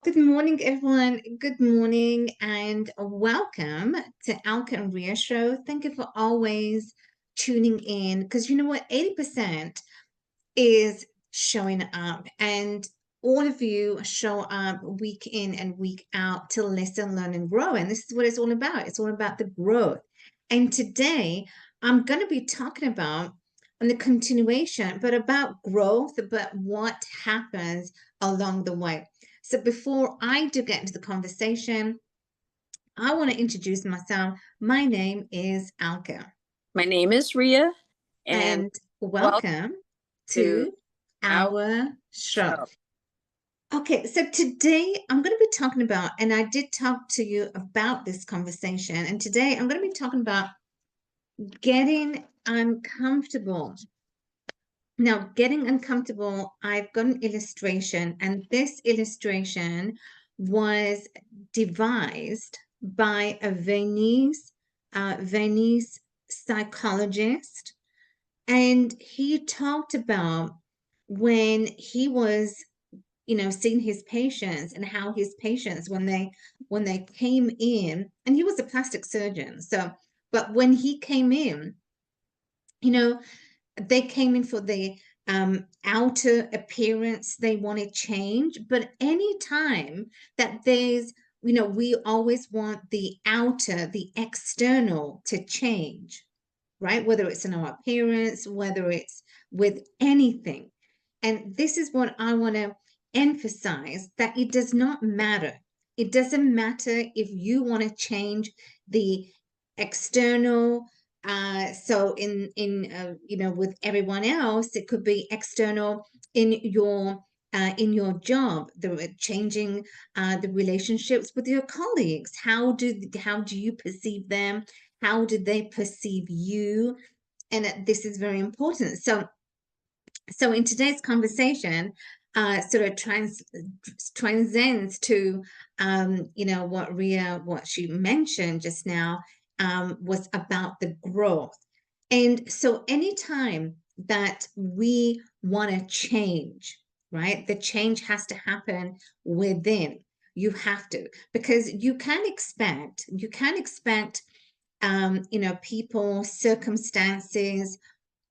Good morning, everyone. Good morning and welcome to 𝗥𝗵𝗲 Show. Thank you for always tuning in because you know what? 80% is showing up, and all of you show up week in and week out to listen, learn, and grow. And this is what it's all about. It's all about the growth. And today I'm going to be talking about on the continuation, but about growth, but what happens along the way. So before I do get into the conversation, I want to introduce myself. My name is 𝗥𝗵𝗲. My name is Ria, and And welcome to our show. Okay, so today I'm going to be talking about, and I did talk to you about this conversation, and today I'm going to be talking about getting uncomfortable. Now, getting uncomfortable, I've got an illustration, and this illustration was devised by a Viennese psychologist, and he talked about when he was, seeing his patients and how his patients, when they came in, and he was a plastic surgeon, so, but when he came in, they came in for the outer appearance, they wanted change, but any time that there's, we always want the outer, the external to change, right? Whether it's in our appearance, whether it's with anything. And this is what I want to emphasize, that it does not matter. It doesn't matter if you want to change the external. So with everyone else, it could be external in your job, the changing the relationships with your colleagues. How do you perceive them? How do they perceive you? And this is very important. So in today's conversation, sort of transcends to what she mentioned just now, was about the growth. And so anytime that we want to change, right, the change has to happen within. You have to, because you can't expect people, circumstances,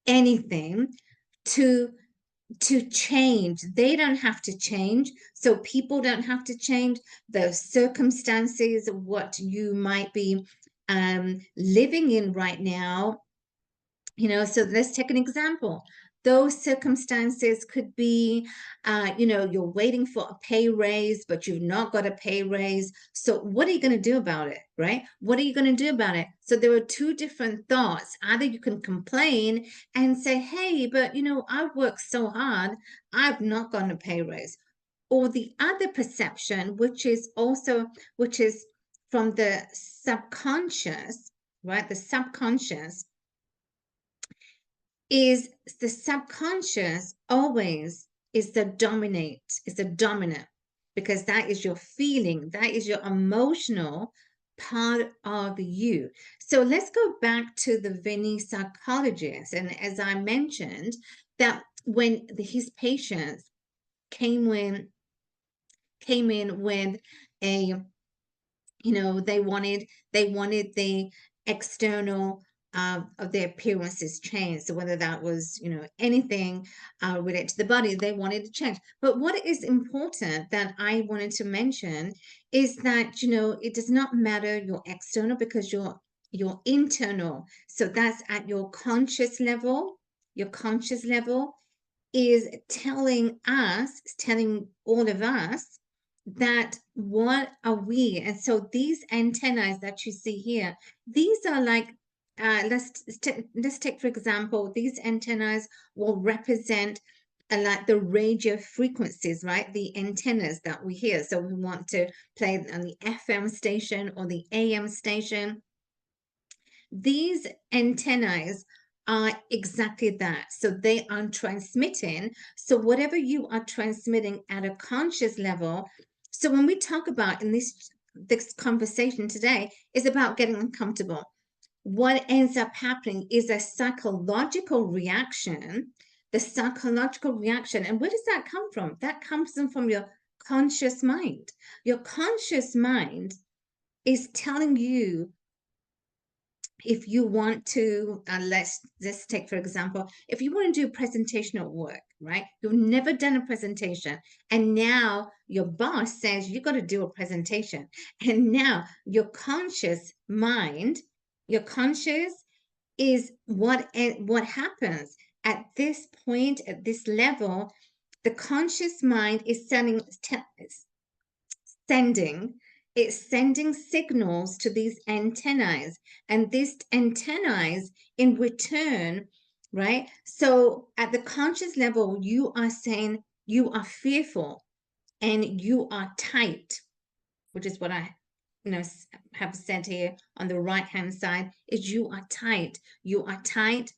anything to change. They don't have to change. So people don't have to change. The circumstances, what you might be living in right now, so let's take an example. Those circumstances could be, you're waiting for a pay raise, but you've not got a pay raise. So what are you going to do about it, right? What are you going to do about it? So there are two different thoughts. Either you can complain and say, hey, but, I've worked so hard, I've not gotten a pay raise. Or the other perception, which is from the subconscious, right? The subconscious is the subconscious always is the dominant, because that is your feeling, that is your emotional part of you. So let's go back to the Viennese psychologist. And as I mentioned, that when his patients came in with a, they wanted the external of their appearances changed. So whether that was, anything related to the body, they wanted to change. But what is important that I wanted to mention is that, it does not matter your external, because your internal, so that's at your conscious level. Your conscious level is telling all of us that what are we. And so these antennae that you see here, these are like, let's take for example, these antennae will represent like the radio frequencies, right? The antennas that we hear. So we want to play on the FM station or the AM station. These antennae are exactly that. So they are transmitting. So whatever you are transmitting at a conscious level. So when we talk about in this conversation today is about getting uncomfortable. What ends up happening is a psychological reaction. The psychological reaction. And where does that come from? That comes from your conscious mind. Your conscious mind is telling you, if you want to, let's take, for example, if you want to do a presentation at work, right? You've never done a presentation, and now your boss says you got to do a presentation. And now your conscious mind, your conscious is what happens at this point, at this level. The conscious mind is sending signals to these antennae, and these antennae in return, right? So at the conscious level, you are saying you are fearful and you are tight, which is what I have said here on the right hand side, is you are tight. You are tight.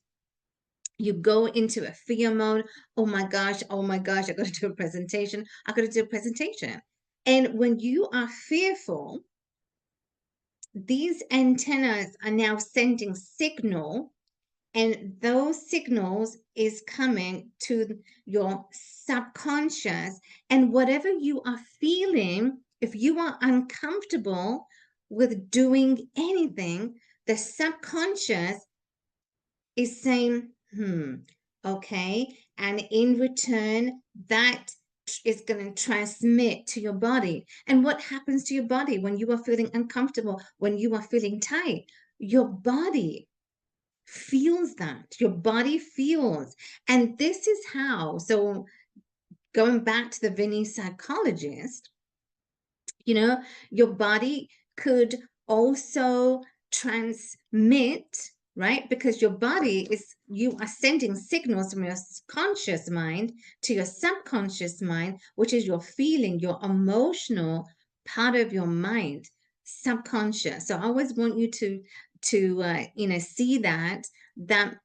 You go into a fear mode. Oh my gosh, I got to do a presentation. And when you are fearful, these antennas are now sending signal, and those signals is coming to your subconscious. And whatever you are feeling, if you are uncomfortable with doing anything, the subconscious is saying, okay. And in return, that is going to transmit to your body. And what happens to your body when you are feeling uncomfortable, when you are feeling tight? Your body feels that. Your body feels. And this is how, so going back to the Vinny psychologist, your body could also transmit, right? Because your body you are sending signals from your conscious mind to your subconscious mind, which is your feeling, your emotional part of your mind, subconscious. So I always want you to see that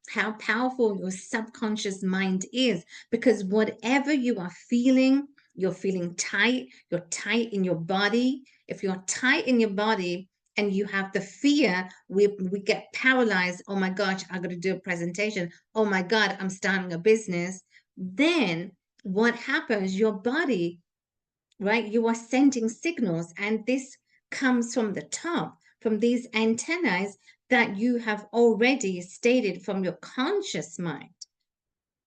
how powerful your subconscious mind is, because whatever you are feeling, you're feeling tight, you're tight in your body. If you're tight in your body and you have the fear, we get paralyzed. Oh my gosh, I got to do a presentation. Oh my God, I'm starting a business. Then what happens? Your body, right? You are sending signals, and this comes from the top, from these antennas that you have already stated from your conscious mind.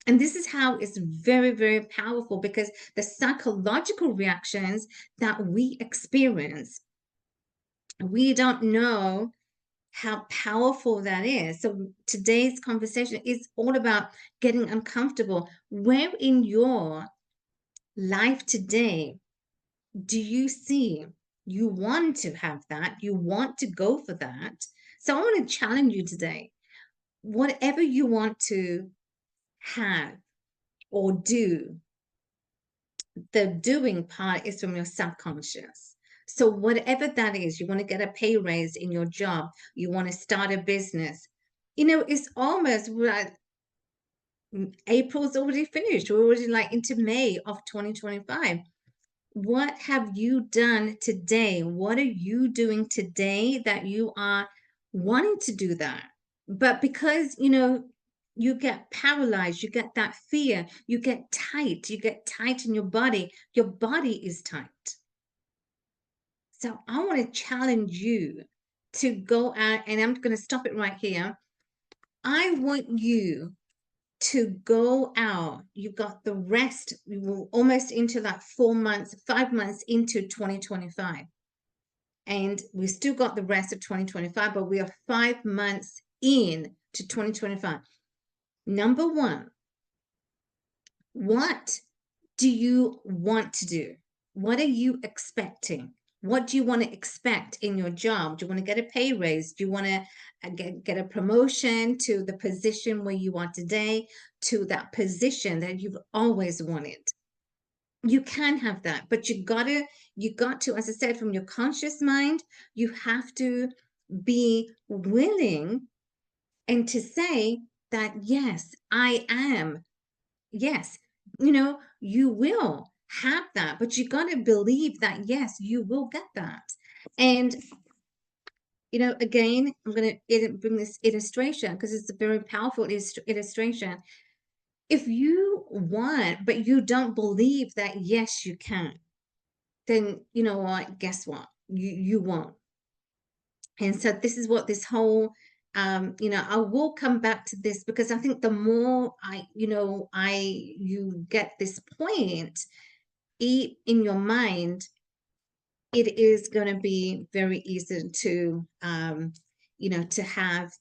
And this is how it's very, very powerful, because the psychological reactions that we experience, we don't know how powerful that is. So today's conversation is all about getting uncomfortable. Where in your life today do you see you want to have that? You want to go for that? So I want to challenge you today. Whatever you want to have or do, the doing part is from your subconscious. So whatever that is, you want to get a pay raise in your job, you want to start a business, it's almost like April's already finished. We're already like into May of 2025. What have you done today? What are you doing today that you are wanting to do that? But because, you get paralyzed, you get that fear, you get tight in your body is tight. So I want to challenge you to go out, and I'm going to stop it right here. I want you to go out. You've got the rest, we will almost into like 5 months into 2025. And we still got the rest of 2025, but we are 5 months in to 2025. Number one, what do you want to do? What are you expecting? What do you want to expect in your job? Do you want to get a pay raise? Do you want to get a promotion to the position where you are today, to that position that you've always wanted? You can have that, but you got to, as I said, from your conscious mind, you have to be willing and to say that, yes, I am. Yes, you will have that, but you got to believe that, yes, you will get that. And, again, I'm going to bring this illustration because it's a very powerful illustration. If you want, but you don't believe that, yes, you can. then you know what? Guess what? You won't. And so this is what this whole I will come back to this because I think the more you get this point in your mind, it is going to be very easy to to have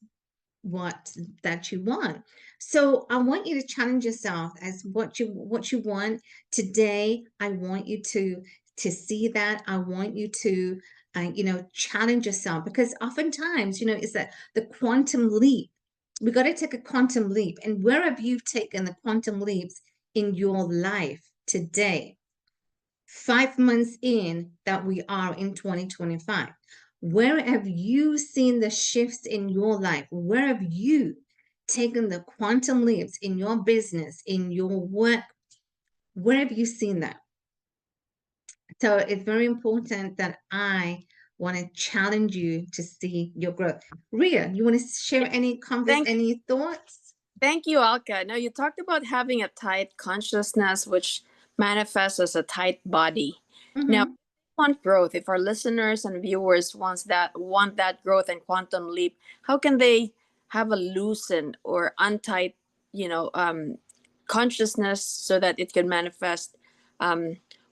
what that you want. So I want you to challenge yourself as what you want today. I want you to see that. I want you to challenge yourself, because oftentimes it's that the quantum leap. We got to take a quantum leap. And where have you taken the quantum leaps in your life today? 5 months in that we are in 2025. Where have you seen the shifts in your life? Where have you taken the quantum leaps in your business, in your work? Where have you seen that? So it's very important that I want to challenge you to see your growth. Ria, you want to share any any thoughts? Thank you, 𝗥𝗵𝗲. Now, you talked about having a tight consciousness, which manifests as a tight body. Now, Mm-hmm. want growth. If our listeners and viewers want that growth and quantum leap, how can they have a loosened or untight, consciousness so that it can manifest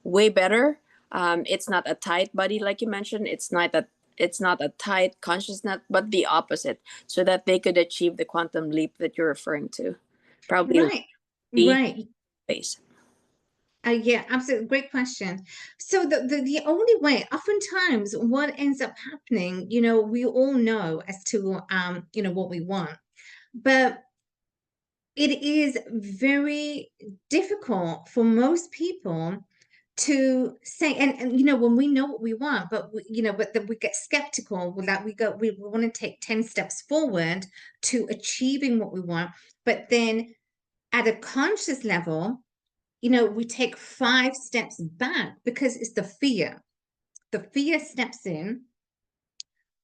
way better? It's not a tight body, like you mentioned. It's not a tight consciousness, but the opposite, so that they could achieve the quantum leap that you're referring to. Probably Right, the right. space. Yeah, absolutely. Great question. So the only way, oftentimes, what ends up happening, we all know as to what we want, but it is very difficult for most people to say, and when we know what we want, but but then we get skeptical with that. We want to take 10 steps forward to achieving what we want, but then at a conscious level, we take 5 steps back because it's the fear. The fear steps in.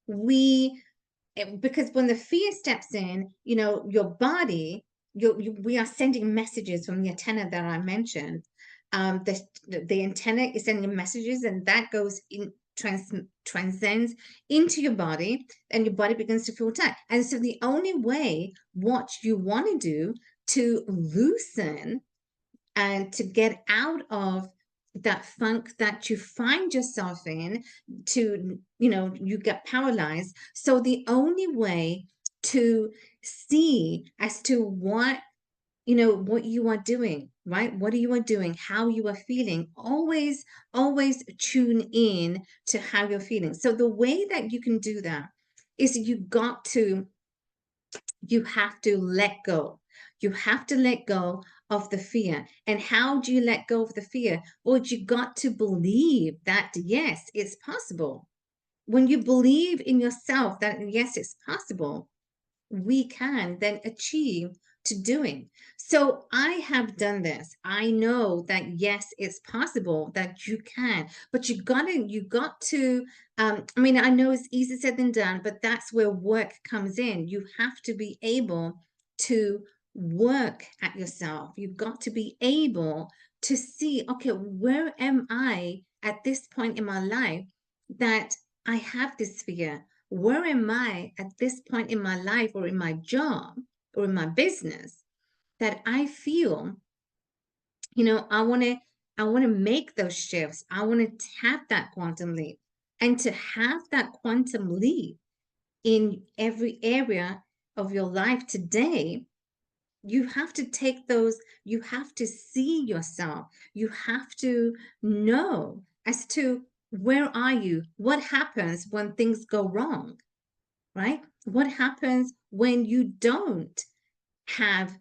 Because when the fear steps in, your body, we are sending messages from the antenna that I mentioned. The antenna is sending messages, and that goes in, transcends into your body, and your body begins to feel tight. And so the only way, what you want to do to loosen and to get out of that funk that you find yourself in, to you get paralyzed. So the only way to see as to what you are doing, right? What you are doing, how you are feeling, always tune in to how you're feeling. So the way that you can do that is you have to let go. You have to let go of the fear. And how do you let go of the fear? Well, you got to believe that, yes, it's possible. When you believe in yourself that, yes, it's possible, we can then achieve to doing. So I have done this. I know that, yes, it's possible that you can, but you got to, I know it's easier said than done, but that's where work comes in. You have to be able to work at yourself. You've got to be able to see, okay, where am I at this point in my life that I have this fear? Where am I at this point in my life or in my job or in my business that I feel, I want to make those shifts. I want to have that quantum leap. And to have that quantum leap in every area of your life today, you have to take those, you have to see yourself. You have to know as to where are you? What happens when things go wrong? Right? What happens when you don't have,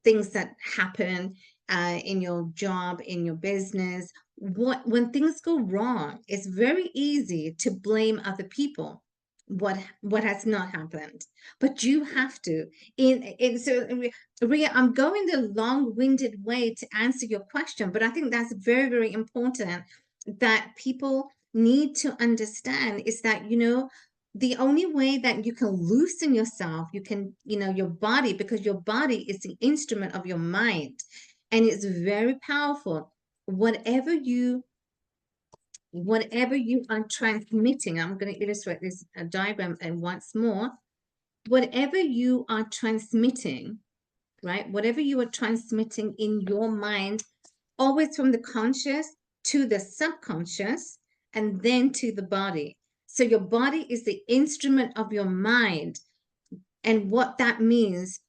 things that happen in your job, in your business? When things go wrong, it's very easy to blame other people. What has not happened, but you have to. So, Ria, I'm going the long-winded way to answer your question, but I think that's very, very important that people need to understand is that the only way that you can loosen yourself, you can, your body, because your body is the instrument of your mind, and it's very powerful. Whatever you whatever you are transmitting, I'm going to illustrate this diagram and once more, whatever you are transmitting, right? Whatever you are transmitting in your mind, always from the conscious to the subconscious and then to the body. So your body is the instrument of your mind. And what that means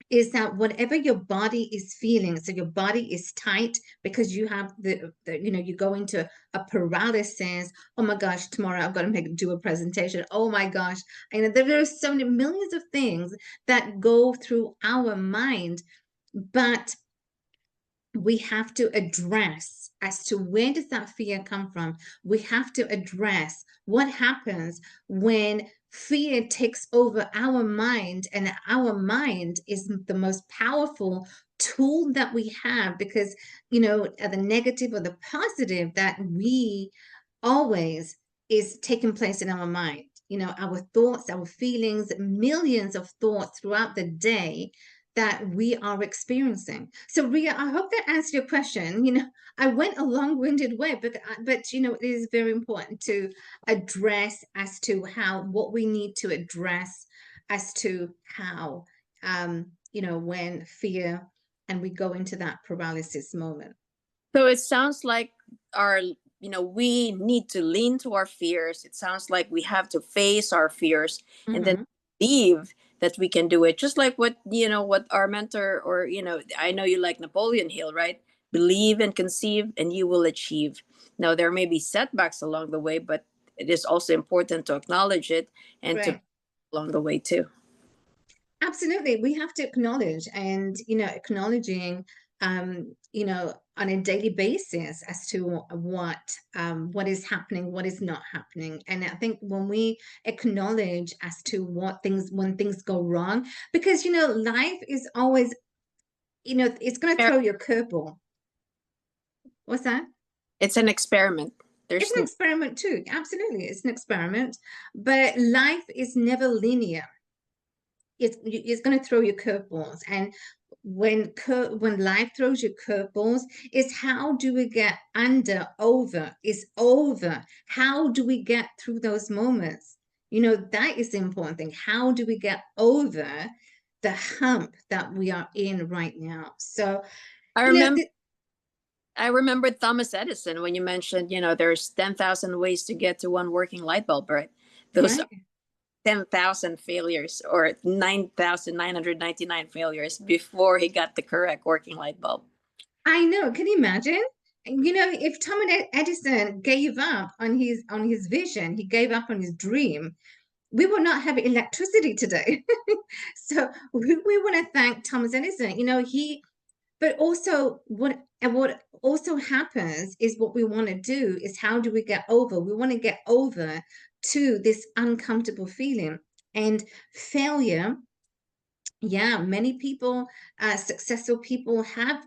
is that whatever your body is feeling, so your body is tight because you have you go into a paralysis. Oh my gosh, tomorrow I've got to do a presentation. Oh my gosh. And there are so many millions of things that go through our mind, but we have to address as to where does that fear come from. We have to address what happens when fear takes over our mind, and our mind is the most powerful tool that we have, because the negative or the positive that we always is taking place in our mind, our thoughts, our feelings, millions of thoughts throughout the day that we are experiencing. So Ria, I hope that answered your question. I went a long-winded way, but it is very important to address as to what we need to address as to how when fear and we go into that paralysis moment. So it sounds like we need to lean to our fears. It sounds like we have to face our fears and then believe that we can do it. Just like what our mentor, or I know you like Napoleon Hill, right? Believe and conceive and you will achieve. Now there may be setbacks along the way, but it is also important to acknowledge it and to along the way too. Absolutely. We have to acknowledge, and acknowledging on a daily basis as to what is happening, what is not happening. And I think when we acknowledge as to when things go wrong, because life is always, it's going to throw you a curveball. What's that? It's an experiment. It's an experiment too. Absolutely. It's an experiment, but life is never linear. It's going to throw you curveballs, and when life throws you curveballs, is how do we get over? How do we get through those moments? That is the important thing. How do we get over the hump that we are in right now? So I remember Thomas Edison when you mentioned, there's 10,000 ways to get to one working light bulb, right? Those are 10,000 failures, or 9,999 failures before he got the correct working light bulb. I know. Can you imagine? If Thomas Edison gave up on his vision, he gave up on his dream, we would not have electricity today. So we want to thank Thomas Edison. But also what also happens is, what we want to do is, how do we get over? We want to get over to this uncomfortable feeling and failure. Yeah, many people, successful people have,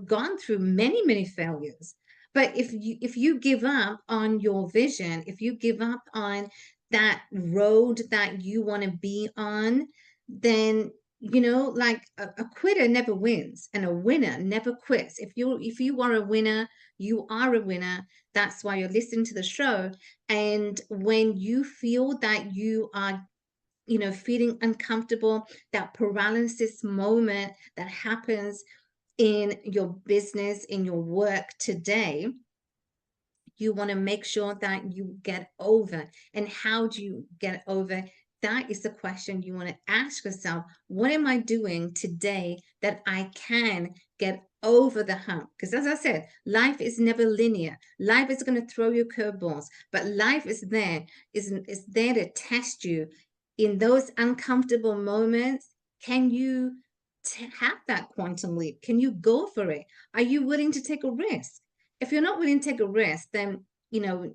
gone through many failures. But if you give up on your vision, if you give up on that road that you want to be on, then like a quitter never wins, and a winner never quits. If you are a winner, you are a winner. That's why you're listening to the show. And when you feel that you are feeling uncomfortable, that paralysis moment that happens in your business, in your work today, you want to make sure that you get over. And how do you get over? That is the question you want to ask yourself. What am I doing today that I can get over the hump? Because as I said, life is never linear. Life is going to throw you curveballs, but life is there to test you in those uncomfortable moments. Can you have that quantum leap? Can you go for it? Are you willing to take a risk? If you're not willing to take a risk, then I'm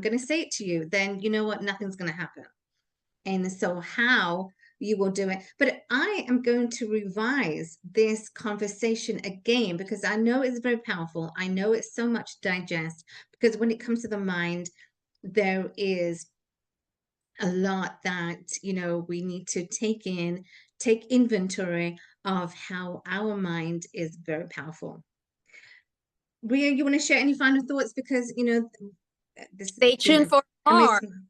going to say it to you, then you know what, nothing's going to happen. And so how you will do it. But I am going to revise this conversation again, because I know it's very powerful. I know it's so much to digest, because when it comes to the mind, there is a lot that we need to take inventory of how our mind is very powerful. Ria, you want to share any final thoughts? Because, you know, this Stay has been tuned an for more. amazing.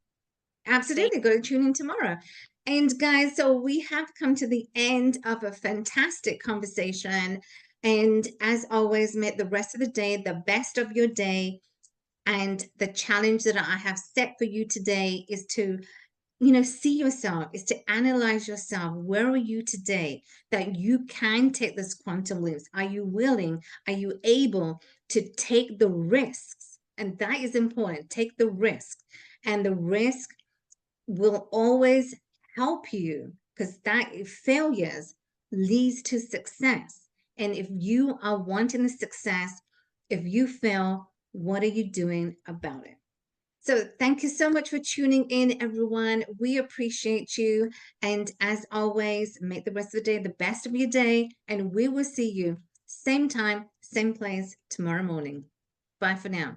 Absolutely, go to tune in tomorrow. And guys, so we have come to the end of a fantastic conversation. And as always, make the rest of the day the best of your day. And the challenge that I have set for you today is to, you know, see yourself, is to analyze yourself. Where are you today that you can take this quantum leaps? Are you willing? Are you able to take the risks? And that is important. Take the risk. And the risk will always help you, because that failures leads to success. And if you are wanting the success, if you fail, what are you doing about it? So thank you so much for tuning in, everyone. We appreciate you. And as always, make the rest of the day the best of your day. And we will see you same time, same place tomorrow morning. Bye for now.